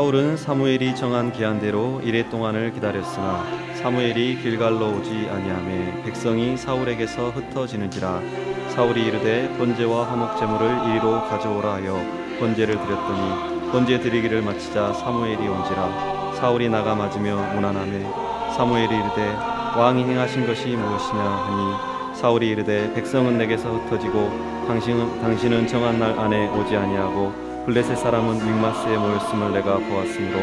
사울은 사무엘이 정한 기한대로 이레 동안을 기다렸으나 사무엘이 길갈로 오지 아니하매 백성이 사울에게서 흩어지는지라. 사울이 이르되 번제와 화목 제물을 이리로 가져오라 하여 번제를 드렸더니 번제 드리기를 마치자 사무엘이 온지라. 사울이 나가 맞으며 문안하매 사무엘이 이르되 왕이 행하신 것이 무엇이냐 하니 사울이 이르되 백성은 내게서 흩어지고 당신은 정한 날 안에 오지 아니하고 블레셋 사람은 믹마스에 모였음을 내가 보았으므로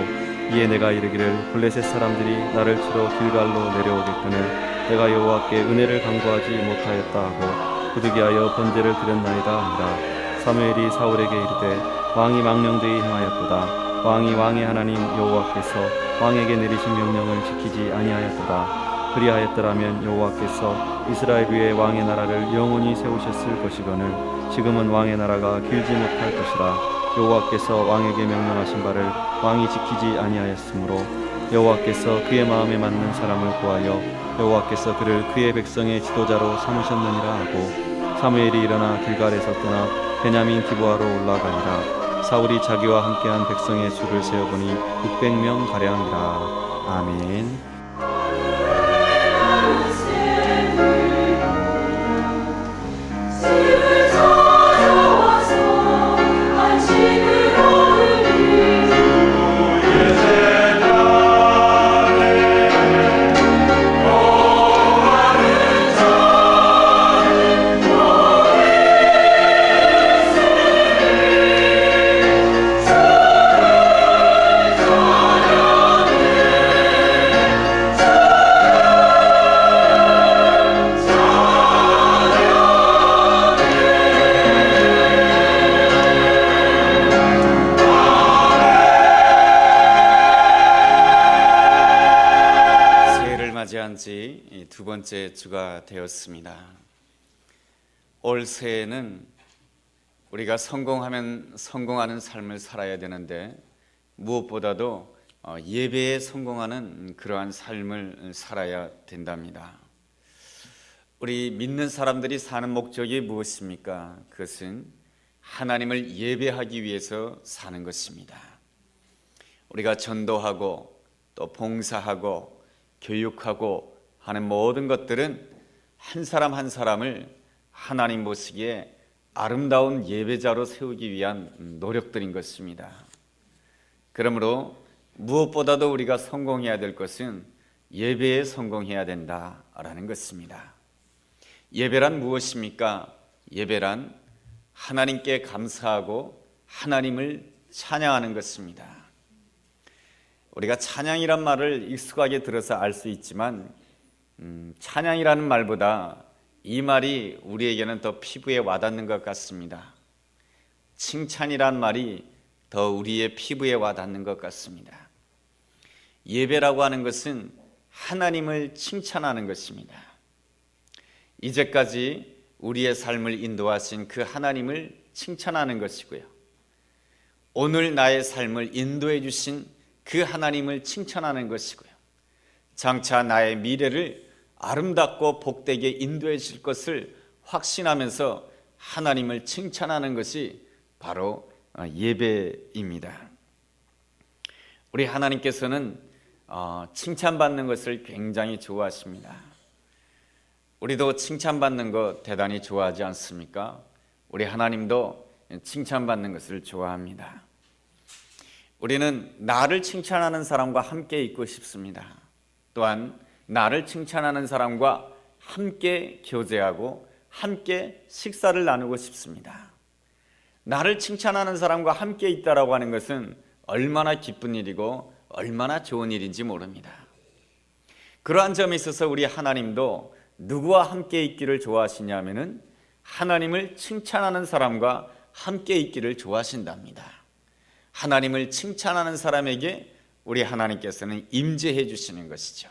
이에 내가 이르기를 블레셋 사람들이 나를 치러 길갈로 내려오겠거늘 내가 여호와께 은혜를 간구하지 못하였다 하고 부득이하여 번제를 드렸나이다 하니라. 사무엘이 사울에게 이르되 왕이 망령되이 행하였도다. 왕이 왕의 하나님 여호와께서 왕에게 내리신 명령을 지키지 아니하였도다. 그리하였더라면 여호와께서 이스라엘 위에 왕의 나라를 영원히 세우셨을 것이거늘 지금은 왕의 나라가 길지 못할 것이라. 여호와께서 왕에게 명령하신 바를 왕이 지키지 아니하였으므로 여호와께서 그의 마음에 맞는 사람을 구하여 여호와께서 그를 그의 백성의 지도자로 삼으셨느니라 하고 사무엘이 일어나 길갈에서 떠나 베냐민 기브아로 올라가니라. 사울이 자기와 함께한 백성의 수를 세어보니 600명 가량이라. 아멘. 맞이한 지 두 번째 주가 되었습니다. 올 새해는 우리가 성공하면 성공하는 삶을 살아야 되는데 무엇보다도 예배에 성공하는 그러한 삶을 살아야 된답니다. 우리 믿는 사람들이 사는 목적이 무엇입니까? 그것은 하나님을 예배하기 위해서 사는 것입니다. 우리가 전도하고 또 봉사하고 교육하고 하는 모든 것들은 한 사람 한 사람을 하나님 보시기에 아름다운 예배자로 세우기 위한 노력들인 것입니다. 그러므로 무엇보다도 우리가 성공해야 될 것은 예배에 성공해야 된다라는 것입니다. 예배란 무엇입니까? 예배란 하나님께 감사하고 하나님을 찬양하는 것입니다. 우리가 찬양이란 말을 익숙하게 들어서 알 수 있지만 찬양이라는 말보다 이 말이 우리에게는 더 피부에 와닿는 것 같습니다. 칭찬이란 말이 더 우리의 피부에 와닿는 것 같습니다. 예배라고 하는 것은 하나님을 칭찬하는 것입니다. 이제까지 우리의 삶을 인도하신 그 하나님을 칭찬하는 것이고요. 오늘 나의 삶을 인도해 주신 그 하나님을 칭찬하는 것이고요. 장차 나의 미래를 아름답고 복되게 인도해 주실 것을 확신하면서 하나님을 칭찬하는 것이 바로 예배입니다. 우리 하나님께서는 칭찬받는 것을 굉장히 좋아하십니다. 우리도 칭찬받는 것 대단히 좋아하지 않습니까? 우리 하나님도 칭찬받는 것을 좋아합니다. 우리는 나를 칭찬하는 사람과 함께 있고 싶습니다. 또한 나를 칭찬하는 사람과 함께 교제하고 함께 식사를 나누고 싶습니다. 나를 칭찬하는 사람과 함께 있다라고 하는 것은 얼마나 기쁜 일이고 얼마나 좋은 일인지 모릅니다. 그러한 점에 있어서 우리 하나님도 누구와 함께 있기를 좋아하시냐면은 하나님을 칭찬하는 사람과 함께 있기를 좋아하신답니다. 하나님을 칭찬하는 사람에게 우리 하나님께서는 임재해 주시는 것이죠.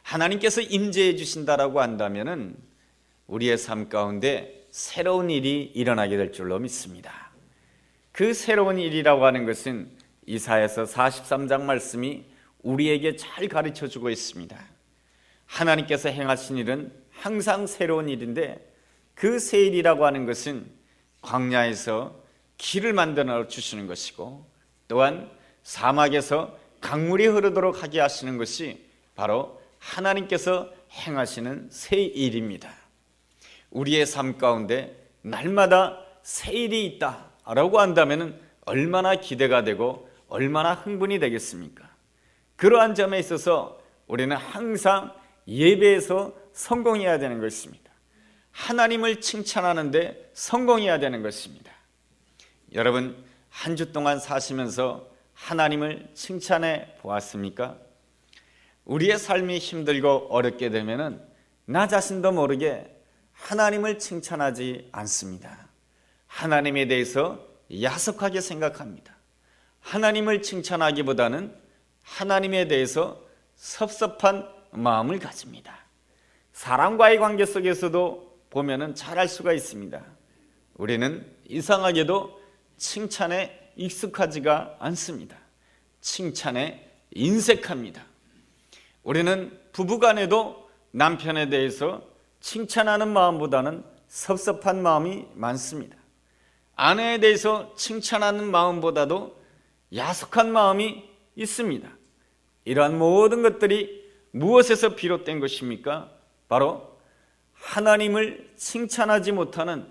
하나님께서 임재해 주신다라고 한다면은 우리의 삶 가운데 새로운 일이 일어나게 될 줄로 믿습니다. 그 새로운 일이라고 하는 것은 이사야서 43장 말씀이 우리에게 잘 가르쳐 주고 있습니다. 하나님께서 행하신 일은 항상 새로운 일인데 그 새 일이라고 하는 것은 광야에서 길을 만들어 주시는 것이고 또한 사막에서 강물이 흐르도록 하게 하시는 것이 바로 하나님께서 행하시는 새 일입니다. 우리의 삶 가운데 날마다 새 일이 있다라고 한다면 얼마나 기대가 되고 얼마나 흥분이 되겠습니까? 그러한 점에 있어서 우리는 항상 예배에서 성공해야 되는 것입니다. 하나님을 칭찬하는데 성공해야 되는 것입니다. 여러분, 한 주 동안 사시면서 하나님을 칭찬해 보았습니까? 우리의 삶이 힘들고 어렵게 되면은 나 자신도 모르게 하나님을 칭찬하지 않습니다. 하나님에 대해서 야속하게 생각합니다. 하나님을 칭찬하기보다는 하나님에 대해서 섭섭한 마음을 가집니다. 사람과의 관계 속에서도 보면은 잘 알 수가 있습니다. 우리는 이상하게도 칭찬에 익숙하지가 않습니다. 칭찬에 인색합니다. 우리는 부부간에도 남편에 대해서 칭찬하는 마음보다는 섭섭한 마음이 많습니다. 아내에 대해서 칭찬하는 마음보다도 야속한 마음이 있습니다. 이러한 모든 것들이 무엇에서 비롯된 것입니까? 바로 하나님을 칭찬하지 못하는,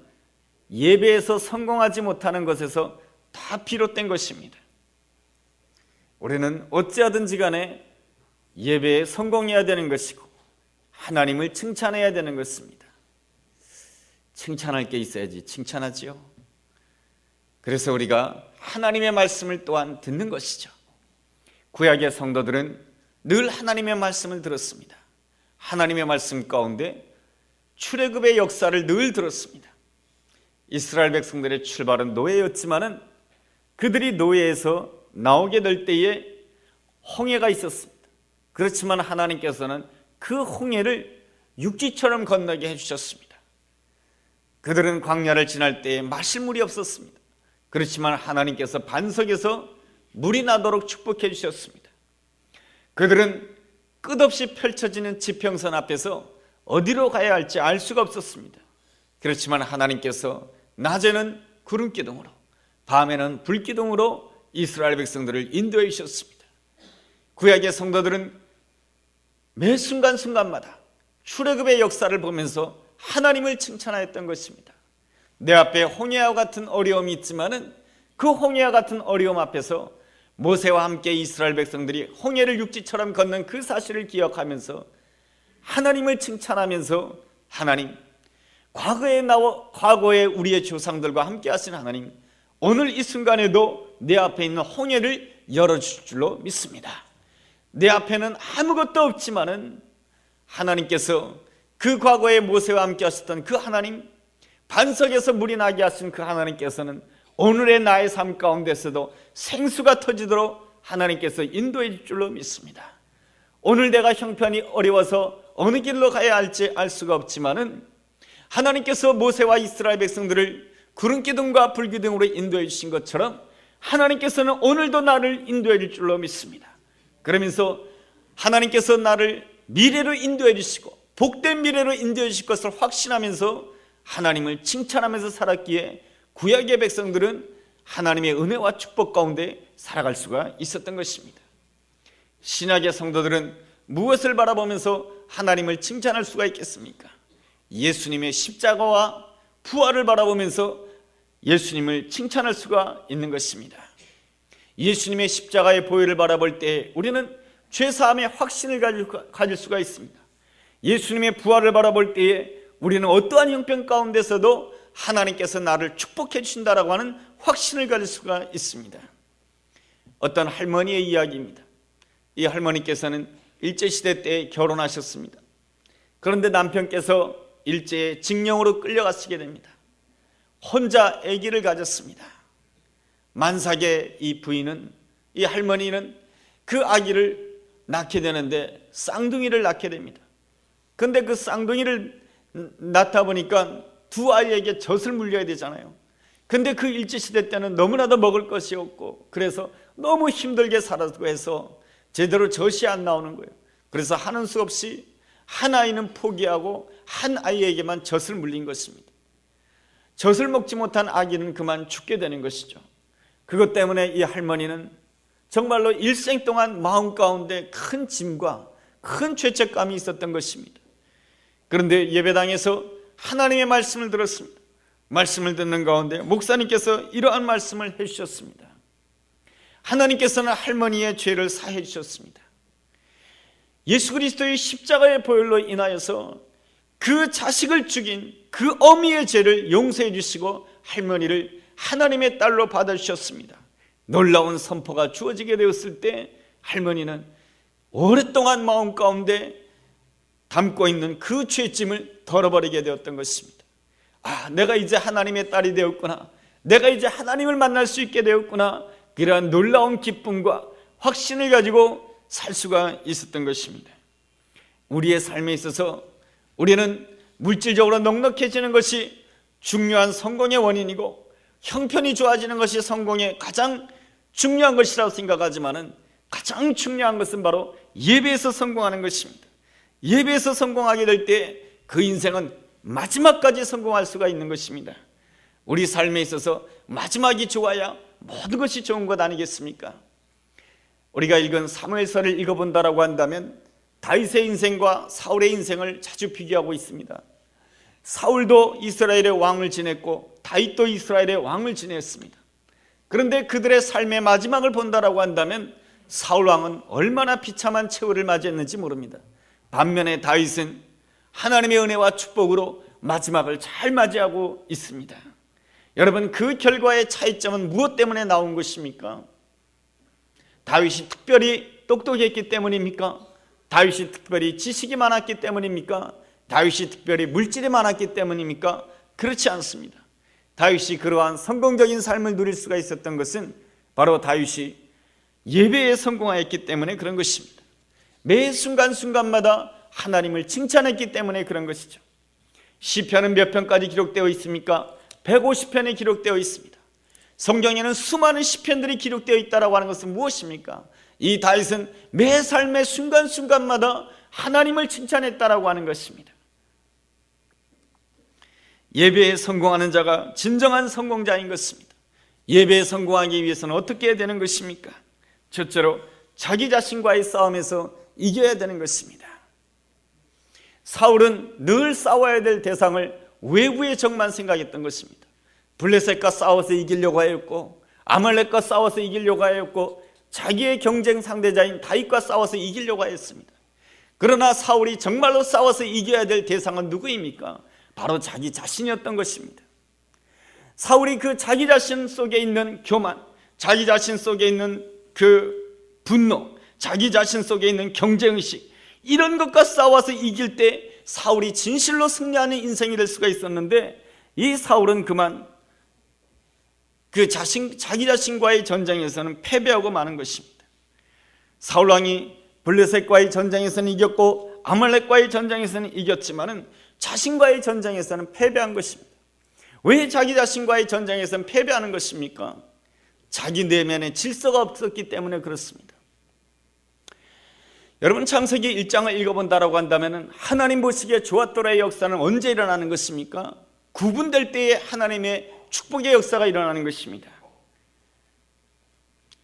예배에서 성공하지 못하는 것에서 다 비롯된 것입니다. 우리는 어찌하든지 간에 예배에 성공해야 되는 것이고 하나님을 칭찬해야 되는 것입니다. 칭찬할 게 있어야지 칭찬하지요. 그래서 우리가 하나님의 말씀을 또한 듣는 것이죠. 구약의 성도들은 늘 하나님의 말씀을 들었습니다. 하나님의 말씀 가운데 출애굽의 역사를 늘 들었습니다. 이스라엘 백성들의 출발은 노예였지만은 그들이 노예에서 나오게 될 때에 홍해가 있었습니다. 그렇지만 하나님께서는 그 홍해를 육지처럼 건너게 해주셨습니다. 그들은 광야를 지날 때에 마실 물이 없었습니다. 그렇지만 하나님께서 반석에서 물이 나도록 축복해 주셨습니다. 그들은 끝없이 펼쳐지는 지평선 앞에서 어디로 가야 할지 알 수가 없었습니다. 그렇지만 하나님께서 낮에는 구름 기둥으로, 밤에는 불 기둥으로 이스라엘 백성들을 인도해 주셨습니다. 구약의 성도들은 매 순간순간마다 출애굽의 역사를 보면서 하나님을 칭찬하였던 것입니다. 내 앞에 홍해와 같은 어려움이 있지만은 그 홍해와 같은 어려움 앞에서 모세와 함께 이스라엘 백성들이 홍해를 육지처럼 걷는 그 사실을 기억하면서 하나님을 칭찬하면서, 하나님, 과거에 우리의 조상들과 함께 하신 하나님, 오늘 이 순간에도 내 앞에 있는 홍해를 열어주실 줄로 믿습니다. 내 앞에는 아무것도 없지만은 하나님께서 그 과거에 모세와 함께 하셨던 그 하나님, 반석에서 물이 나게 하신 그 하나님께서는 오늘의 나의 삶 가운데서도 생수가 터지도록 하나님께서 인도해 줄 줄로 믿습니다. 오늘 내가 형편이 어려워서 어느 길로 가야 할지 알 수가 없지만은 하나님께서 모세와 이스라엘 백성들을 구름 기둥과 불 기둥으로 인도해 주신 것처럼 하나님께서는 오늘도 나를 인도해 줄 줄로 믿습니다. 그러면서 하나님께서 나를 미래로 인도해 주시고 복된 미래로 인도해 주실 것을 확신하면서 하나님을 칭찬하면서 살았기에 구약의 백성들은 하나님의 은혜와 축복 가운데 살아갈 수가 있었던 것입니다. 신약의 성도들은 무엇을 바라보면서 하나님을 칭찬할 수가 있겠습니까? 예수님의 십자가와 부활을 바라보면서 예수님을 칭찬할 수가 있는 것입니다. 예수님의 십자가의 보혈을 바라볼 때 우리는 죄사함의 확신을 가질 수가 있습니다. 예수님의 부활을 바라볼 때에 우리는 어떠한 형편 가운데서도 하나님께서 나를 축복해 주신다라고 하는 확신을 가질 수가 있습니다. 어떤 할머니의 이야기입니다. 이 할머니께서는 일제시대 때 결혼하셨습니다. 그런데 남편께서 일제에 징령으로 끌려가시게 됩니다. 혼자 아기를 가졌습니다. 만삭의 이 부인은, 이 할머니는 그 아기를 낳게 되는데 쌍둥이를 낳게 됩니다. 그런데 그 쌍둥이를 낳다 보니까 두 아이에게 젖을 물려야 되잖아요. 근데 그 일제시대 때는 너무나도 먹을 것이 없고 그래서 너무 힘들게 살았고 해서 제대로 젖이 안 나오는 거예요. 그래서 하는 수 없이 한 아이는 포기하고 한 아이에게만 젖을 물린 것입니다. 젖을 먹지 못한 아기는 그만 죽게 되는 것이죠. 그것 때문에 이 할머니는 정말로 일생 동안 마음 가운데 큰 짐과 큰 죄책감이 있었던 것입니다. 그런데 예배당에서 하나님의 말씀을 들었습니다. 말씀을 듣는 가운데 목사님께서 이러한 말씀을 해주셨습니다. 하나님께서는 할머니의 죄를 사해 주셨습니다. 예수 그리스도의 십자가의 보혈로 인하여서 그 자식을 죽인 그 어미의 죄를 용서해 주시고 할머니를 하나님의 딸로 받아주셨습니다. 놀라운 선포가 주어지게 되었을 때 할머니는 오랫동안 마음 가운데 담고 있는 그 죄짐을 덜어버리게 되었던 것입니다. 아, 내가 이제 하나님의 딸이 되었구나, 내가 이제 하나님을 만날 수 있게 되었구나, 그러한 놀라운 기쁨과 확신을 가지고 살 수가 있었던 것입니다. 우리의 삶에 있어서 우리는 물질적으로 넉넉해지는 것이 중요한 성공의 원인이고 형편이 좋아지는 것이 성공의 가장 중요한 것이라고 생각하지만은 가장 중요한 것은 바로 예배에서 성공하는 것입니다. 예배에서 성공하게 될 때 그 인생은 마지막까지 성공할 수가 있는 것입니다. 우리 삶에 있어서 마지막이 좋아야 모든 것이 좋은 것 아니겠습니까? 우리가 읽은 사무엘서를 읽어본다라고 한다면 다윗의 인생과 사울의 인생을 자주 비교하고 있습니다. 사울도 이스라엘의 왕을 지냈고 다윗도 이스라엘의 왕을 지냈습니다. 그런데 그들의 삶의 마지막을 본다라고 한다면 사울 왕은 얼마나 비참한 최후를 맞이했는지 모릅니다. 반면에 다윗은 하나님의 은혜와 축복으로 마지막을 잘 맞이하고 있습니다. 여러분, 그 결과의 차이점은 무엇 때문에 나온 것입니까? 다윗이 특별히 똑똑했기 때문입니까? 다윗이 특별히 지식이 많았기 때문입니까? 다윗이 특별히 물질이 많았기 때문입니까? 그렇지 않습니다. 다윗이 그러한 성공적인 삶을 누릴 수가 있었던 것은 바로 다윗이 예배에 성공하였기 때문에 그런 것입니다. 매 순간순간마다 하나님을 칭찬했기 때문에 그런 것이죠. 시편은 몇 편까지 기록되어 있습니까? 150편에 기록되어 있습니다. 성경에는 수많은 시편들이 기록되어 있다고 하는 것은 무엇입니까? 이 다윗은 매 삶의 순간순간마다 하나님을 칭찬했다라고 하는 것입니다. 예배에 성공하는 자가 진정한 성공자인 것입니다. 예배에 성공하기 위해서는 어떻게 해야 되는 것입니까? 첫째로 자기 자신과의 싸움에서 이겨야 되는 것입니다. 사울은 늘 싸워야 될 대상을 외부의 적만 생각했던 것입니다. 블레셋과 싸워서 이기려고 하였고, 아말렉과 싸워서 이기려고 하였고, 자기의 경쟁 상대자인 다윗과 싸워서 이기려고 하였습니다. 그러나 사울이 정말로 싸워서 이겨야 될 대상은 누구입니까? 바로 자기 자신이었던 것입니다. 사울이 그 자기 자신 속에 있는 교만, 자기 자신 속에 있는 그 분노, 자기 자신 속에 있는 경쟁의식, 이런 것과 싸워서 이길 때 사울이 진실로 승리하는 인생이 될 수가 있었는데, 이 사울은 그만 자기 자신과의 전쟁에서는 패배하고 마는 것입니다. 사울 왕이 블레셋과의 전쟁에서는 이겼고 아말렉과의 전쟁에서는 이겼지만은 자신과의 전쟁에서는 패배한 것입니다. 왜 자기 자신과의 전쟁에서는 패배하는 것입니까? 자기 내면에 질서가 없었기 때문에 그렇습니다. 여러분, 창세기 1장을 읽어본다라고 한다면 하나님 보시기에 좋았더라의 역사는 언제 일어나는 것입니까? 구분될 때에 하나님의 축복의 역사가 일어나는 것입니다.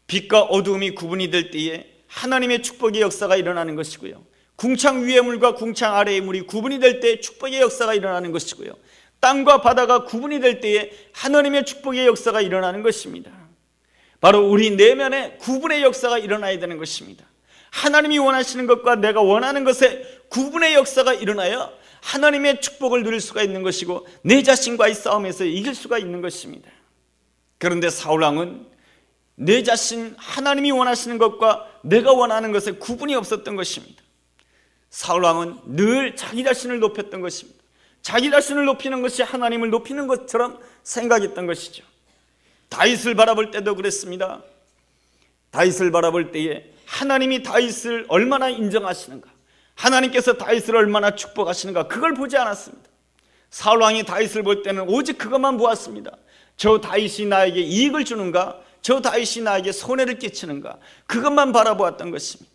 빛과 어두움이 구분이 될 때에 하나님의 축복의 역사가 일어나는 것이고요, 궁창 위의 물과 궁창 아래의 물이 구분이 될 때 축복의 역사가 일어나는 것이고요, 땅과 바다가 구분이 될 때에 하나님의 축복의 역사가 일어나는 것입니다. 바로 우리 내면에 구분의 역사가 일어나야 되는 것입니다. 하나님이 원하시는 것과 내가 원하는 것에 구분의 역사가 일어나야 하나님의 축복을 누릴 수가 있는 것이고 내 자신과의 싸움에서 이길 수가 있는 것입니다. 그런데 사울왕은 내 자신, 하나님이 원하시는 것과 내가 원하는 것에 구분이 없었던 것입니다. 사울왕은 늘 자기 자신을 높였던 것입니다. 자기 자신을 높이는 것이 하나님을 높이는 것처럼 생각했던 것이죠. 다윗을 바라볼 때도 그랬습니다. 다윗을 바라볼 때에 하나님이 다윗을 얼마나 인정하시는가, 하나님께서 다윗을 얼마나 축복하시는가, 그걸 보지 않았습니다. 사울왕이 다윗을 볼 때는 오직 그것만 보았습니다. 저 다윗이 나에게 이익을 주는가, 저 다윗이 나에게 손해를 끼치는가, 그것만 바라보았던 것입니다.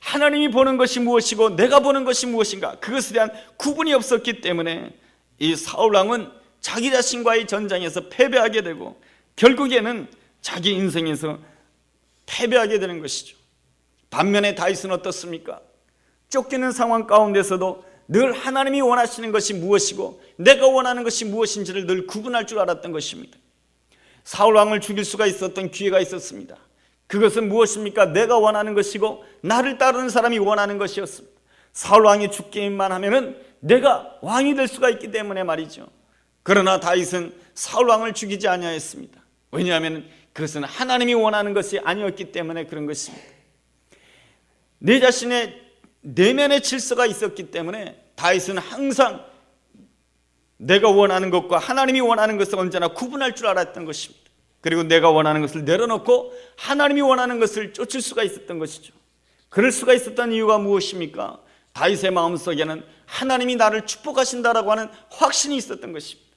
하나님이 보는 것이 무엇이고 내가 보는 것이 무엇인가, 그것에 대한 구분이 없었기 때문에 이 사울왕은 자기 자신과의 전쟁에서 패배하게 되고 결국에는 자기 인생에서 패배하게 되는 것이죠. 반면에 다윗은 어떻습니까? 쫓기는 상황 가운데서도 늘 하나님이 원하시는 것이 무엇이고 내가 원하는 것이 무엇인지를 늘 구분할 줄 알았던 것입니다. 사울 왕을 죽일 수가 있었던 기회가 있었습니다. 그것은 무엇입니까? 내가 원하는 것이고 나를 따르는 사람이 원하는 것이었습니다. 사울 왕이 죽기만 하면은 내가 왕이 될 수가 있기 때문에 말이죠. 그러나 다윗은 사울 왕을 죽이지 아니하였습니다. 왜냐하면 그것은 하나님이 원하는 것이 아니었기 때문에 그런 것입니다. 내 자신의 내면의 질서가 있었기 때문에 다윗은 항상 내가 원하는 것과 하나님이 원하는 것을 언제나 구분할 줄 알았던 것입니다. 그리고 내가 원하는 것을 내려놓고 하나님이 원하는 것을 쫓을 수가 있었던 것이죠. 그럴 수가 있었던 이유가 무엇입니까? 다윗의 마음속에는 하나님이 나를 축복하신다라고 하는 확신이 있었던 것입니다.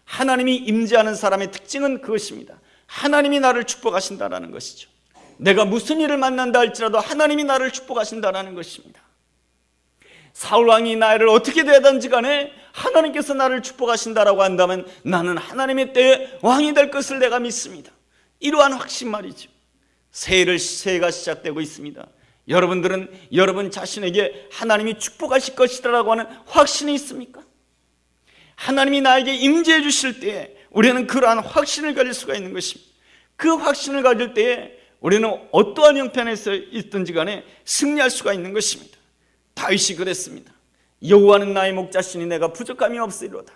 하나님이 임재하는 사람의 특징은 그것입니다. 하나님이 나를 축복하신다라는 것이죠. 내가 무슨 일을 만난다 할지라도 하나님이 나를 축복하신다라는 것입니다. 사울왕이 나를 어떻게 되든지 간에 하나님께서 나를 축복하신다라고 한다면 나는 하나님의 때에 왕이 될 것을 내가 믿습니다. 이러한 확신 말이죠. 새해가 시작되고 있습니다. 여러분들은 여러분 자신에게 하나님이 축복하실 것이라고 하는 확신이 있습니까? 하나님이 나에게 임재해 주실 때에 우리는 그러한 확신을 가질 수가 있는 것입니다. 그 확신을 가질 때에 우리는 어떠한 형편에서 있든지 간에 승리할 수가 있는 것입니다. 다윗이 그랬습니다. 여호와는 나의 목자시니 내가 부족함이 없으리로다.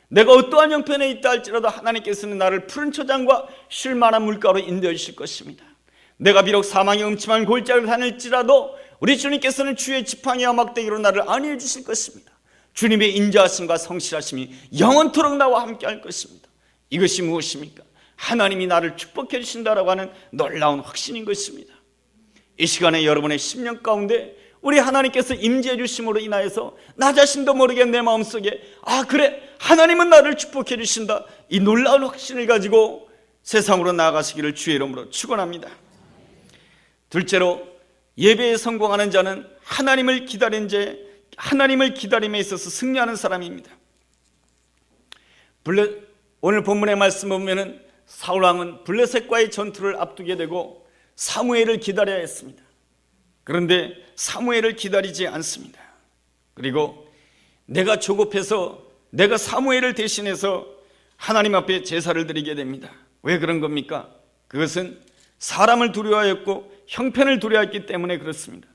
내가 어떠한 형편에 있다 할지라도 하나님께서는 나를 푸른 초장과 쉴 만한 물가로 인도해 주실 것입니다. 내가 비록 사망의 음침한 골짜기를 다닐지라도 우리 주님께서는 주의 지팡이와 막대기로 나를 안위해 주실 것입니다. 주님의 인자하심과 성실하심이 영원토록 나와 함께 할 것입니다. 이것이 무엇입니까? 하나님이 나를 축복해 주신다라고 하는 놀라운 확신인 것입니다. 이 시간에 여러분의 심령 가운데 우리 하나님께서 임재해 주심으로 인하여서 나 자신도 모르게 내 마음속에 그래 하나님은 나를 축복해 주신다, 이 놀라운 확신을 가지고 세상으로 나아가시기를 주의 이름으로 축원합니다. 둘째로, 예배에 성공하는 자는 하나님을 기다림에 있어서 승리하는 사람입니다. 오늘 본문의 말씀 보면은 사울 왕은 블레셋과의 전투를 앞두게 되고 사무엘을 기다려야 했습니다. 그런데 사무엘을 기다리지 않습니다. 그리고 내가 조급해서 내가 사무엘을 대신해서 하나님 앞에 제사를 드리게 됩니다. 왜 그런 겁니까? 그것은 사람을 두려워했고 형편을 두려워했기 때문에 그렇습니다.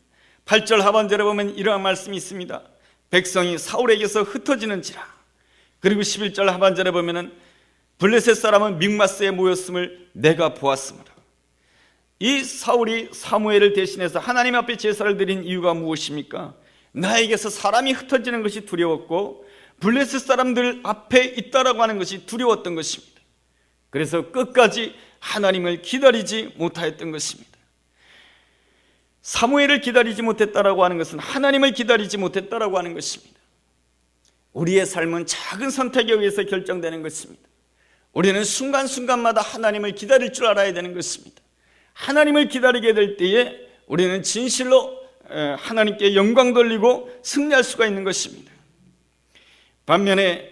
8절 하반절에 보면 이러한 말씀이 있습니다. 백성이 사울에게서 흩어지는지라. 그리고 11절 하반절에 보면은 블레셋 사람은 믹마스에 모였음을 내가 보았으므로. 이 사울이 사무엘을 대신해서 하나님 앞에 제사를 드린 이유가 무엇입니까? 나에게서 사람이 흩어지는 것이 두려웠고 블레셋 사람들 앞에 있다라고 하는 것이 두려웠던 것입니다. 그래서 끝까지 하나님을 기다리지 못하였던 것입니다. 사무엘을 기다리지 못했다라고 하는 것은 하나님을 기다리지 못했다라고 하는 것입니다. 우리의 삶은 작은 선택에 의해서 결정되는 것입니다. 우리는 순간순간마다 하나님을 기다릴 줄 알아야 되는 것입니다. 하나님을 기다리게 될 때에 우리는 진실로 하나님께 영광 돌리고 승리할 수가 있는 것입니다. 반면에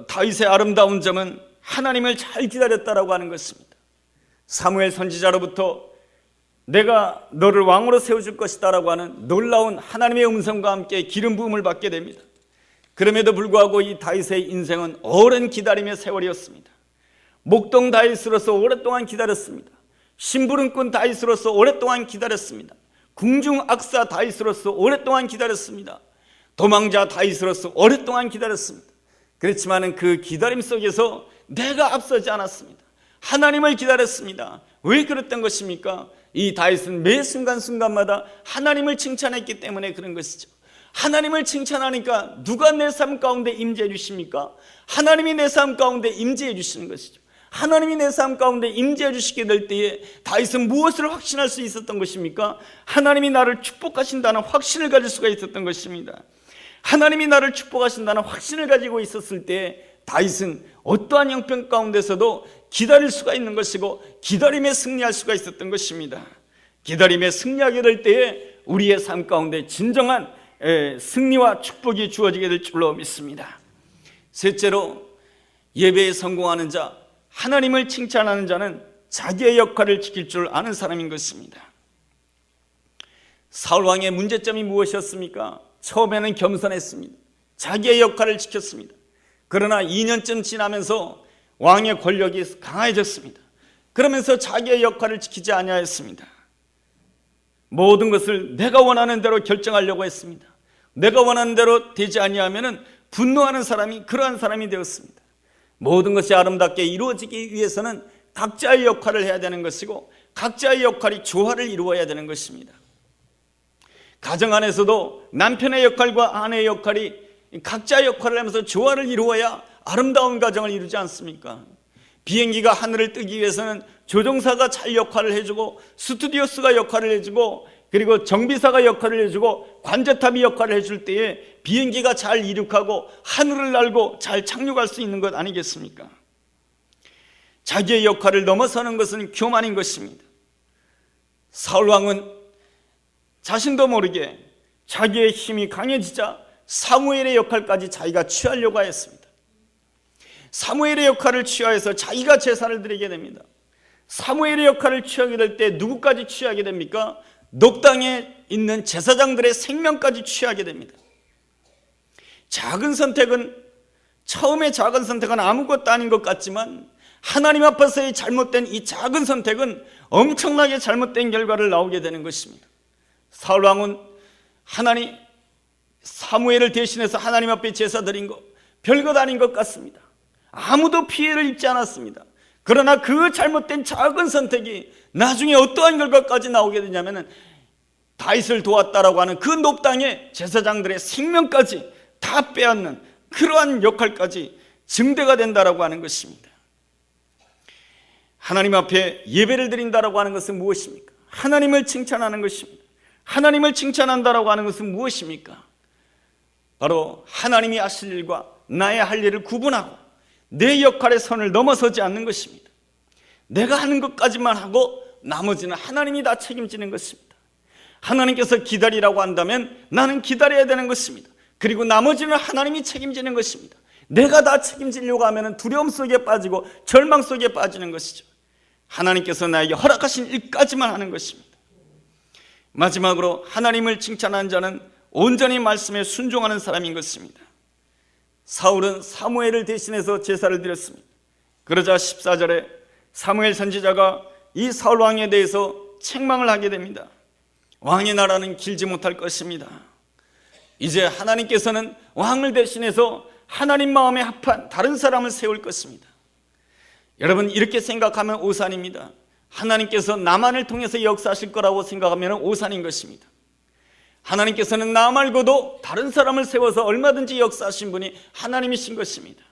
다윗의 아름다운 점은 하나님을 잘 기다렸다라고 하는 것입니다. 사무엘 선지자로부터 내가 너를 왕으로 세워줄 것이다 라고 하는 놀라운 하나님의 음성과 함께 기름 부음을 받게 됩니다. 그럼에도 불구하고 이 다윗의 인생은 오랜 기다림의 세월이었습니다. 목동 다윗으로서 오랫동안 기다렸습니다. 심부름꾼 다윗으로서 오랫동안 기다렸습니다. 궁중 악사 다윗으로서 오랫동안 기다렸습니다. 도망자 다윗으로서 오랫동안 기다렸습니다. 그렇지만 그 기다림 속에서 내가 앞서지 않았습니다. 하나님을 기다렸습니다. 왜 그랬던 것입니까? 이 다윗은 매 순간순간마다 하나님을 칭찬했기 때문에 그런 것이죠. 하나님을 칭찬하니까 누가 내 삶 가운데 임재해 주십니까? 하나님이 내 삶 가운데 임재해 주시는 것이죠. 하나님이 내 삶 가운데 임재해 주시게 될 때에 다윗은 무엇을 확신할 수 있었던 것입니까? 하나님이 나를 축복하신다는 확신을 가질 수가 있었던 것입니다. 하나님이 나를 축복하신다는 확신을 가지고 있었을 때 다윗은 어떠한 형편 가운데서도 기다릴 수가 있는 것이고 기다림에 승리할 수가 있었던 것입니다. 기다림에 승리하게 될 때에 우리의 삶 가운데 진정한 승리와 축복이 주어지게 될 줄로 믿습니다. 셋째로, 예배에 성공하는 자, 하나님을 칭찬하는 자는 자기의 역할을 지킬 줄 아는 사람인 것입니다. 사울 왕의 문제점이 무엇이었습니까? 처음에는 겸손했습니다. 자기의 역할을 지켰습니다. 그러나 2년쯤 지나면서 왕의 권력이 강해졌습니다. 그러면서 자기의 역할을 지키지 아니하였습니다. 모든 것을 내가 원하는 대로 결정하려고 했습니다. 내가 원하는 대로 되지 아니하면 분노하는 사람이 그러한 사람이 되었습니다. 모든 것이 아름답게 이루어지기 위해서는 각자의 역할을 해야 되는 것이고 각자의 역할이 조화를 이루어야 되는 것입니다. 가정 안에서도 남편의 역할과 아내의 역할이 각자의 역할을 하면서 조화를 이루어야 아름다운 가정을 이루지 않습니까? 비행기가 하늘을 뜨기 위해서는 조종사가 잘 역할을 해주고 스튜디오스가 역할을 해주고 그리고 정비사가 역할을 해주고 관제탑이 역할을 해줄 때에 비행기가 잘 이륙하고 하늘을 날고 잘 착륙할 수 있는 것 아니겠습니까? 자기의 역할을 넘어서는 것은 교만인 것입니다. 사울 왕은 자신도 모르게 자기의 힘이 강해지자 사무엘의 역할까지 자기가 취하려고 했습니다. 사무엘의 역할을 취하여서 자기가 제사를 드리게 됩니다. 사무엘의 역할을 취하게 될 때 누구까지 취하게 됩니까? 녹당에 있는 제사장들의 생명까지 취하게 됩니다. 처음에 작은 선택은 아무것도 아닌 것 같지만 하나님 앞에서의 잘못된 이 작은 선택은 엄청나게 잘못된 결과를 나오게 되는 것입니다. 사울 왕은 사무엘을 대신해서 하나님 앞에 제사 드린 거 별것 아닌 것 같습니다. 아무도 피해를 입지 않았습니다. 그러나 그 잘못된 작은 선택이 나중에 어떠한 결과까지 나오게 되냐면 다윗을 도왔다라고 하는 그 높당의 제사장들의 생명까지 다 빼앗는 그러한 역할까지 증대가 된다라고 하는 것입니다. 하나님 앞에 예배를 드린다라고 하는 것은 무엇입니까? 하나님을 칭찬하는 것입니다. 하나님을 칭찬한다라고 하는 것은 무엇입니까? 바로 하나님이 하실 일과 나의 할 일을 구분하고 내 역할의 선을 넘어서지 않는 것입니다. 내가 하는 것까지만 하고 나머지는 하나님이 다 책임지는 것입니다. 하나님께서 기다리라고 한다면 나는 기다려야 되는 것입니다. 그리고 나머지는 하나님이 책임지는 것입니다. 내가 다 책임지려고 하면 두려움 속에 빠지고 절망 속에 빠지는 것이죠. 하나님께서 나에게 허락하신 일까지만 하는 것입니다. 마지막으로 하나님을 칭찬하는 자는 온전히 말씀에 순종하는 사람인 것입니다. 사울은 사무엘을 대신해서 제사를 드렸습니다. 그러자 14절에 사무엘 선지자가 이 사울 왕에 대해서 책망을 하게 됩니다. 왕의 나라는 길지 못할 것입니다. 이제 하나님께서는 왕을 대신해서 하나님 마음에 합한 다른 사람을 세울 것입니다. 여러분, 이렇게 생각하면 오산입니다. 하나님께서 나만을 통해서 역사하실 거라고 생각하면 오산인 것입니다. 하나님께서는 나 말고도 다른 사람을 세워서 얼마든지 역사하신 분이 하나님이신 것입니다.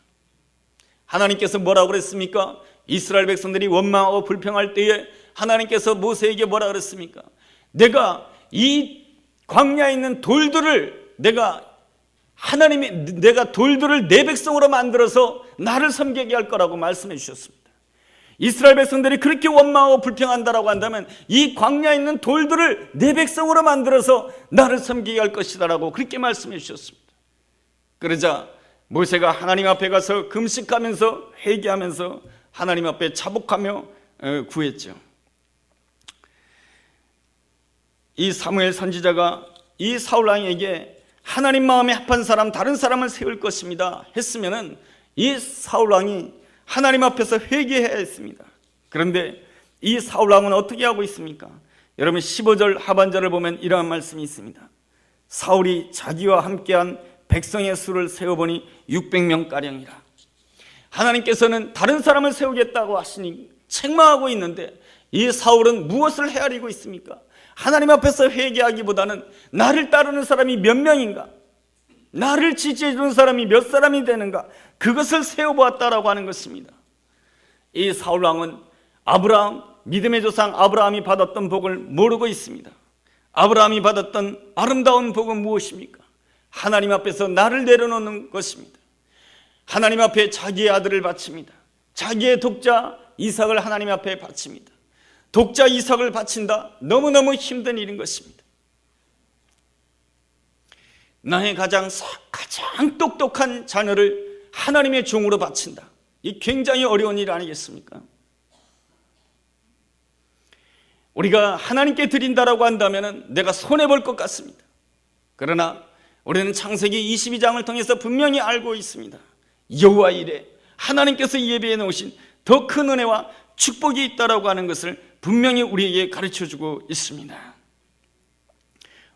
하나님께서 뭐라고 그랬습니까? 이스라엘 백성들이 원망하고 불평할 때에 하나님께서 모세에게 뭐라 그랬습니까? 내가 이 광야에 있는 돌들을 내가 돌들을 내 백성으로 만들어서 나를 섬기게 할 거라고 말씀해 주셨습니다. 이스라엘 백성들이 그렇게 원망하고 불평한다라고 한다면 이 광야에 있는 돌들을 내 백성으로 만들어서 나를 섬기게 할 것이다라고 그렇게 말씀해 주셨습니다. 그러자 모세가 하나님 앞에 가서 금식하면서 회개하면서 하나님 앞에 자복하며 구했죠. 이 사무엘 선지자가 이 사울 왕에게 하나님 마음에 합한 사람 다른 사람을 세울 것입니다 했으면은 이 사울 왕이 하나님 앞에서 회개해야 했습니다. 그런데 이 사울 왕은 어떻게 하고 있습니까? 여러분 15절 하반절을 보면 이러한 말씀이 있습니다. 사울이 자기와 함께한 백성의 수를 세어보니 600명가량이라. 하나님께서는 다른 사람을 세우겠다고 하시니 책망하고 있는데 이 사울은 무엇을 헤아리고 있습니까? 하나님 앞에서 회개하기보다는 나를 따르는 사람이 몇 명인가, 나를 지지해 주는 사람이 몇 사람이 되는가, 그것을 세워보았다라고 하는 것입니다. 이 사울 왕은 믿음의 조상 아브라함이 받았던 복을 모르고 있습니다. 아브라함이 받았던 아름다운 복은 무엇입니까? 하나님 앞에서 나를 내려놓는 것입니다. 하나님 앞에 자기의 아들을 바칩니다. 자기의 독자 이삭을 하나님 앞에 바칩니다. 독자 이삭을 바친다, 너무너무 힘든 일인 것입니다. 나의 가장 똑똑한 자녀를 하나님의 종으로 바친다, 이 굉장히 어려운 일 아니겠습니까? 우리가 하나님께 드린다라고 한다면 내가 손해볼 것 같습니다. 그러나 우리는 창세기 22장을 통해서 분명히 알고 있습니다. 여호와 이레, 하나님께서 예배해 놓으신 더 큰 은혜와 축복이 있다라고 하는 것을 분명히 우리에게 가르쳐주고 있습니다.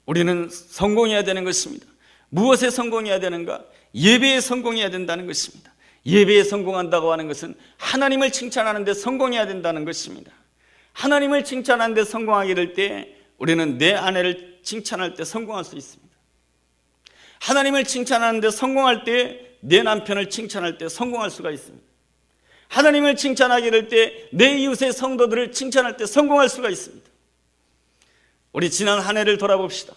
우리는 성공해야 되는 것입니다. 무엇에 성공해야 되는가? 예배에 성공해야 된다는 것입니다. 예배에 성공한다고 하는 것은 하나님을 칭찬하는 데 성공해야 된다는 것입니다. 하나님을 칭찬하는 데 성공하게 될 때 우리는 내 아내를 칭찬할 때 성공할 수 있습니다. 하나님을 칭찬하는 데 성공할 때 내 남편을 칭찬할 때 성공할 수가 있습니다. 하나님을 칭찬하게 될 때 내 이웃의 성도들을 칭찬할 때 성공할 수가 있습니다. 우리 지난 한 해를 돌아봅시다.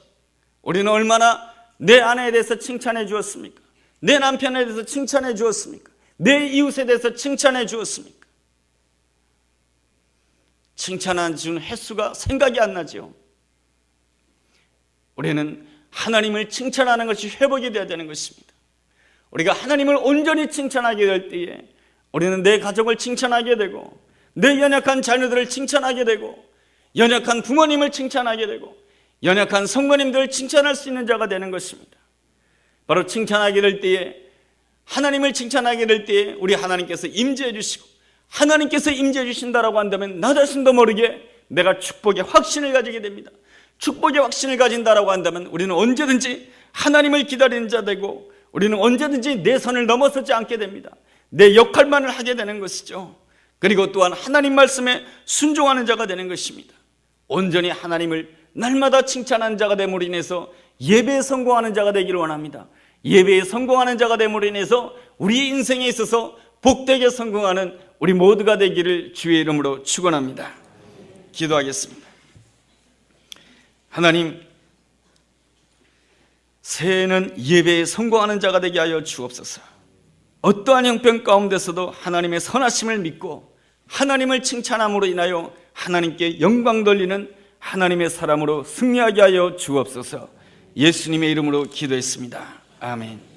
우리는 얼마나 내 아내에 대해서 칭찬해 주었습니까? 내 남편에 대해서 칭찬해 주었습니까? 내 이웃에 대해서 칭찬해 주었습니까? 칭찬한 준 횟수가 생각이 안 나죠. 우리는 하나님을 칭찬하는 것이 회복이 되어야 되는 것입니다. 우리가 하나님을 온전히 칭찬하게 될 때에 우리는 내 가족을 칭찬하게 되고, 내 연약한 자녀들을 칭찬하게 되고, 연약한 부모님을 칭찬하게 되고, 연약한 성도님들을 칭찬할 수 있는 자가 되는 것입니다. 바로 칭찬하게 될 때에, 하나님을 칭찬하게 될 때에 우리 하나님께서 임재해 주시고, 하나님께서 임재해 주신다라고 한다면 나 자신도 모르게 내가 축복의 확신을 가지게 됩니다. 축복의 확신을 가진다라고 한다면 우리는 언제든지 하나님을 기다리는 자 되고, 우리는 언제든지 내 선을 넘어서지 않게 됩니다. 내 역할만을 하게 되는 것이죠. 그리고 또한 하나님 말씀에 순종하는 자가 되는 것입니다. 온전히 하나님을 날마다 칭찬하는 자가 됨으로 인해서 예배에 성공하는 자가 되기를 원합니다. 예배에 성공하는 자가 됨으로 인해서 우리 인생에 있어서 복되게 성공하는 우리 모두가 되기를 주의 이름으로 축원합니다. 기도하겠습니다. 하나님, 새해에는 예배에 성공하는 자가 되게 하여 주옵소서. 어떠한 형편 가운데서도 하나님의 선하심을 믿고 하나님을 칭찬함으로 인하여 하나님께 영광 돌리는 하나님의 사람으로 승리하게 하여 주옵소서. 예수님의 이름으로 기도했습니다. 아멘.